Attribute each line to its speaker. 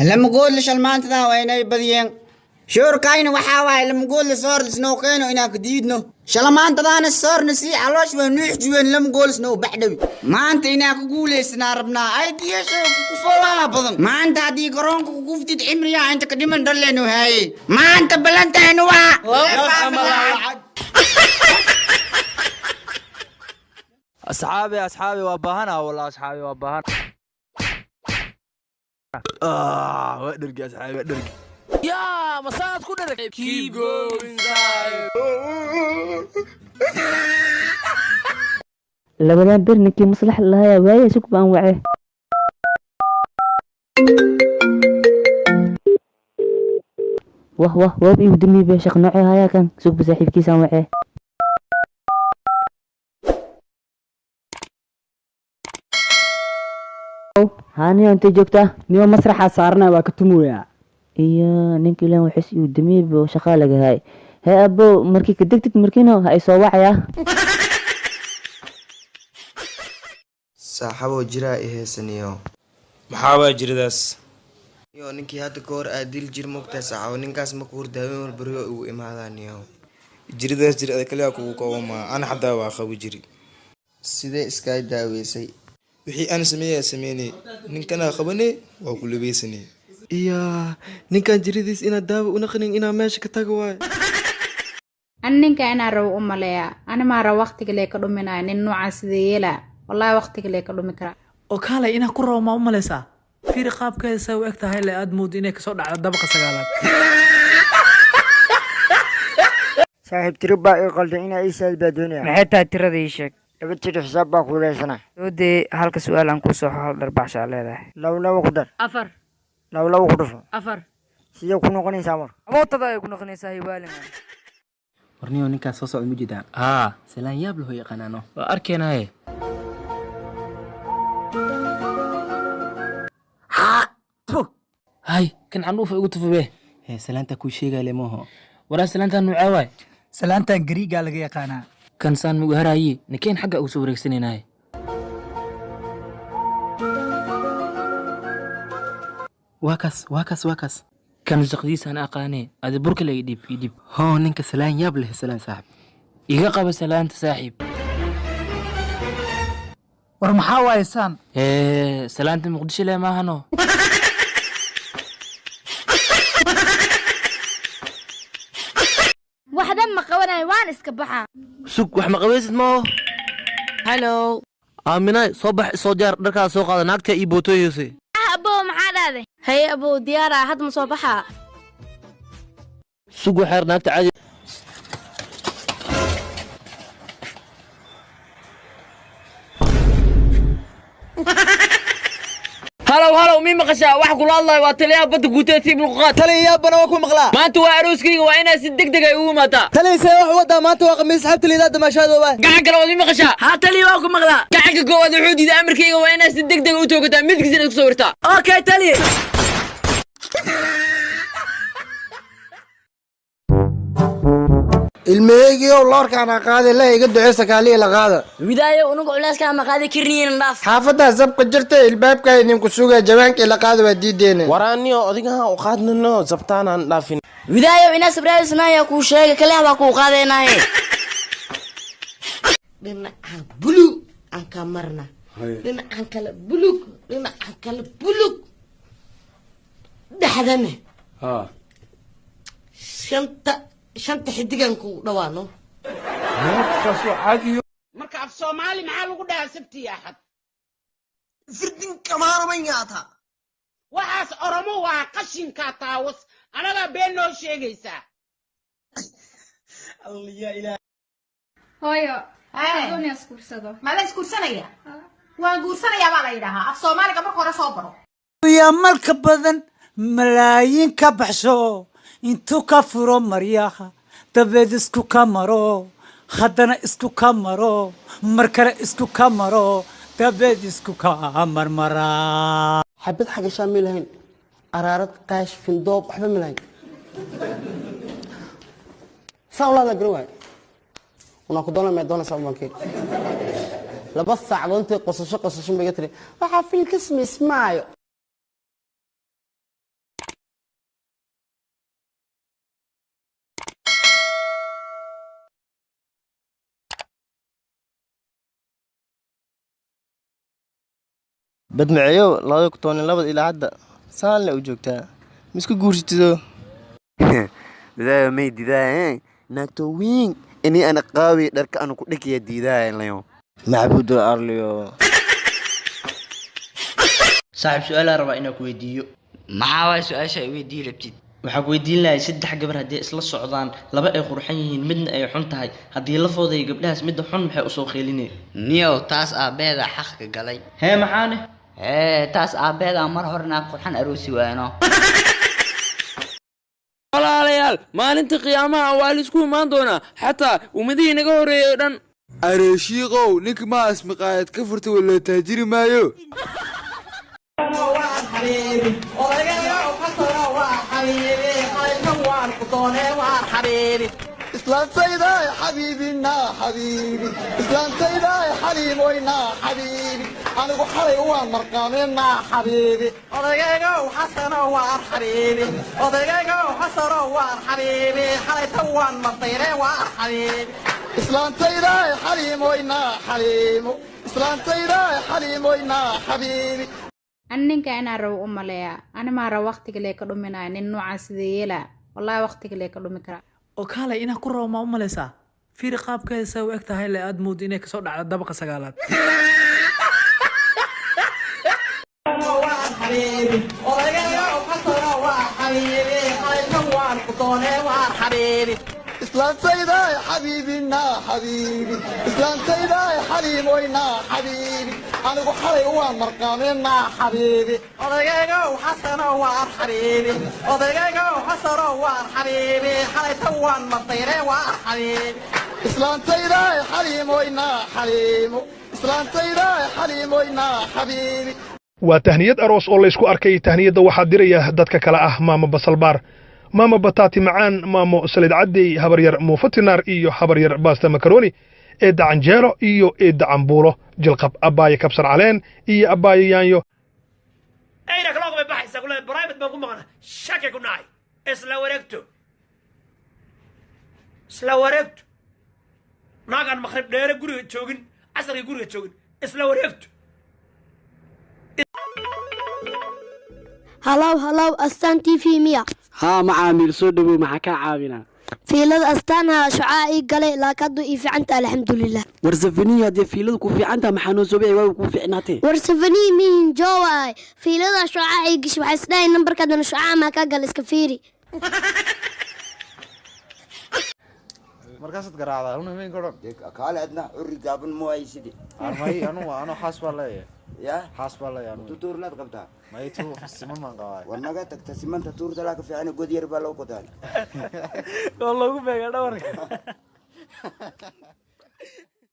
Speaker 1: لما اقول لشلمان ذا وين بدين شور كاين وحاواي لما اقول صار سنو كاينو انا جديدنو شلمان ذا انا صار نسي علاش ونحج وين لما اقول سنو بعدوي ما انت هنا كقول سنا ربنا اي دي شو كفوا بضن ما انت هدي قرون كوفتي عمريا انت كديما دلنو هاي ما انت بلنت هنوا
Speaker 2: أصحابي وابهنا والله أصحابي وابهنا وادرك أصحابي وادرك يا مسات كنا keep going
Speaker 3: labadan bir ninkii maslax lahayaa waaya sug baan wacay wah waab igu dimi be shaq noocay hayaa kan sug saaxiibkiisaan wacay haaniyo intay joogtaa
Speaker 4: niyo masraxa saarnaa waa ka tumuyaa
Speaker 3: iyo ninkii laan waxis igu dimi be shaqa laga hay hee abo markii ka degtid markiina ha soo wacaya
Speaker 5: saaxabo jiraa iheesaniyo
Speaker 6: maxaa jiradaas
Speaker 5: iyo ninkii hadda ka hor aad dil jir moogtaa saaxabo ninkaas ma ku hordaawen walbariyo ugu imaadaaniyo
Speaker 6: jiradaas jir ada kaliya kugu koobama ana xataa waa qabi jiri
Speaker 5: sidee iskaa daaweysay
Speaker 6: wixii aan sameynay ninkana qabane waa ku labeysane
Speaker 5: iyo ninkan jiradiis inaad daawo u naqanin inaa meesha ka tago waay
Speaker 7: ninka inaa rabo u maleeya ani maa rabo waqtiga lee ka dhuminaya nin noocan sidee yeelaa والله وقتك ليك دمي كرا
Speaker 4: oo kale ina ku raaw ma u maleysaa fiir qaabkeeda say u eg tahay le aad mood inay ka soo dhacdo dabaqa sagaalaad
Speaker 8: saaxiib tiri baa ii qaldan inaa ii saad baa doonaya
Speaker 9: maxay tahay tirada ii sheeg
Speaker 8: laba tiri xisaab baa ku leysana
Speaker 9: soo dee halka su'aal aan ku soo hal darbaaxsha leedahay
Speaker 8: laba ku dar
Speaker 9: afar
Speaker 8: laba ku dhufo
Speaker 9: afar
Speaker 8: sidee ku noqonaysaa mar
Speaker 9: abootada ay ku noqonaysaa hiwaalin
Speaker 4: warniyo ninkaas soo socda mujida salaan yaab loo yaqaanaano
Speaker 2: waa arkeenaye هاي كان عنوف igu tufube
Speaker 4: salaanta ku sheegay leemoho
Speaker 2: waraa salaanta nuuca waay
Speaker 4: salaanta gariiga laga yaqaana
Speaker 2: kan saan mugu harayi nikeen xagga uu soo wareegsanaynaay
Speaker 4: waakas
Speaker 2: kan shaqadiisaan aqaanee adi burka lay dhib
Speaker 4: hoo ninka salaan yaab leh salaan saaxib
Speaker 2: iga qaba salaanta saaxiib
Speaker 4: war maxaa waaysan
Speaker 2: salaanta muqdisho le maahano
Speaker 10: waxdan ma qabanay waan iska baxaa
Speaker 11: sug wax ma qabaysid moo
Speaker 10: hello
Speaker 11: aaminay soo bax soo jaar dharkaa soo qaada naagta ii bootooyeyse
Speaker 10: abo maxaa dhaaday hay abo diyaara had ma soo baxaa
Speaker 11: sug waxaar naagta caadi
Speaker 2: هلو مين مقشا واحد كل الله واتليا بدك قوتي تيب القات
Speaker 4: تلي بنا واكو مقلا
Speaker 2: ما انت وعروسكي وانا سدقدق يومتا
Speaker 4: تلي سي wax wada maanta waa qamiis xabta liidaada maashado waa
Speaker 2: gacan kale wadi maqasha ha tali waa ku maqla gacanka go'ada xuudida amarkayga waa inaa sidaqdaq u toogata midkiisina ku soo warta okay tali
Speaker 8: ilmeeygiioo loorkaana qaaday la iga duceysa kaaliya la qaada
Speaker 10: widaayo unugu culeyska ma qaadi karniin dhaaf
Speaker 8: xaafadda zabka jirta ilbaabka idinku suga jawaankii la qaada waa diideena
Speaker 11: waraaniyo odigaha u qaadnano zabtaanaan dhaafin
Speaker 10: widaayo ina sabraysnaya ku sheega kale waa ku qaadeenaye
Speaker 12: dhinaca bulu aan ka marna dhinacan kale bulug dhinacan kale bulug dhaxdane shanta xidigan ku dhawaano
Speaker 1: marka af Soomaali maxaa lagu dhahaa sabti axad
Speaker 5: firdin kamaana ma yaata
Speaker 1: waxaas oromo waa qashinka taawas anaga been noo sheegaysaa
Speaker 5: Allah ilaa
Speaker 7: hooyo adoon iskursado
Speaker 12: ma la iskursanaya waan guursanaya baa la yiraahdaa af Soomaaliga marka hore soo baro
Speaker 4: ya malka badan malaayin ka baxsho intuu ka furo maryaha dabeed isku ka maro haddana isku ka maro mar kale isku ka maro dabeed isku ka marmaraa
Speaker 12: xabad xaga shaamil ahayn qaraarad qaash findoob waxba malayn sawla la garwaay una ku doona meedona sawbankii laba saacadood intay qosasho bay tiri waxa filkis mismaayo
Speaker 8: badmaceeyo 2012 ilaa hadda saan la u joogtaa misku guursatido
Speaker 13: didaa may didaa naagto wiin ini ana qaawi dharka anu ku dhigiya diidaa layo macbuudo arliyo
Speaker 14: saaxib su'aal raba inaan ku weydiiyo
Speaker 2: maxaa waay su'aasha ay weydii rabtid
Speaker 14: waxaan ku weydiin lahay 3 gabar haddii isla socdaan laba ay qurxan yihiin midna ay xun tahay haddii la fooday gabdhahaas midda xun maxay u soo qeelinay
Speaker 2: niyow taas aabeeda xaqka galay
Speaker 14: hee maxaane
Speaker 2: taas aabeeda mar horena qurxan aroosi waano
Speaker 15: walaalayaal maalinta qiyaamaha waa la isku imaan doonaa xataa ummadihii naga horeeyay oo dhan
Speaker 6: areeshiiqow ninka ma asmiqaayad ka furta wala taajiri maayo
Speaker 16: إسلام سيدا يا حبيبنا حبيبي إسلام سيدا يا حليم وينا حبيبي أنا بحري وان مرقامنا حبيبي أضيقا وحسن وان حبيبي أضيقا وحسن وان حبيبي حلي توان مطيري وان حبيبي إسلام سيدا يا حليم وينا حليم إسلام سيدا يا حليم وينا حبيبي
Speaker 7: أنك أنا رو أمليا أنا ما رو وقتك ليك دومنا إن نوع سديلا والله وقتك ليك دومكرا
Speaker 17: oo kaalay inaa ku rabo ma u malaysaa fiiri qaabkeeda saa u eg tahay le aad mood inay kasoo dhacdo dabaqa sagaalaad
Speaker 16: إسلام سيدا يا حبيبنا حبيبي إسلام سيدا يا حليم وينا حبيبي أنا بحري وان مرقامنا حبيبي أضيقا وحسن وان حبيبي أضيقا وحسن وان حبيبي حلي توان مطيري وان حبيبي إسلام سيدا يا حليم وينا حليم إسلام سيدا يا حليم وينا حبيبي
Speaker 18: waa tahniyad aroos oo la isku arkay tahniyada waxaa diraya dadka kala ah maama basalbaar maama bataati macaan maamo salid cadey habaryar muufatinar iyo habaryar baasta makaroni eedda canjeelo iyo eedda cambuulo jilqab abaaye kabsar caleen iyo abaaye yaanyo
Speaker 19: ayna kala qobay baxaysa kula private baan ku maqana shaki ku nahay isla wareegto naagan maqrib dheere guriga joogin casriga guriga joogin isla wareegto
Speaker 10: halow astaan t v miya
Speaker 12: haa macaamiil soo dhawow maxaa kaa caawinaa
Speaker 10: fiilada astaanha shucaa ii galay laakadu ii fiicanta alxamdulilah
Speaker 12: war safaniyi haddii fiilada ku fiicanta maxaa noo soobay waa ku fiicnaatee
Speaker 10: war safaniyi mihin jowaay fiilada shucaa ii gash waxay isdhahay nambarkaadana shucaa maa kaa gal iska fiiri
Speaker 20: markaasaad garaacdaa runa meen kodhan
Speaker 1: kaale adna curri gaaban mo ay sidi
Speaker 20: armay anu xaas baa leeyahay
Speaker 1: ya
Speaker 20: xaas baa leeyahay
Speaker 1: tuturnaad qabtaa
Speaker 20: may tu siman maan qabaa
Speaker 1: warnaga tagta simanta tuurta la ka fiican god yar baa loo qotaan
Speaker 17: oo lagu beega dhawarka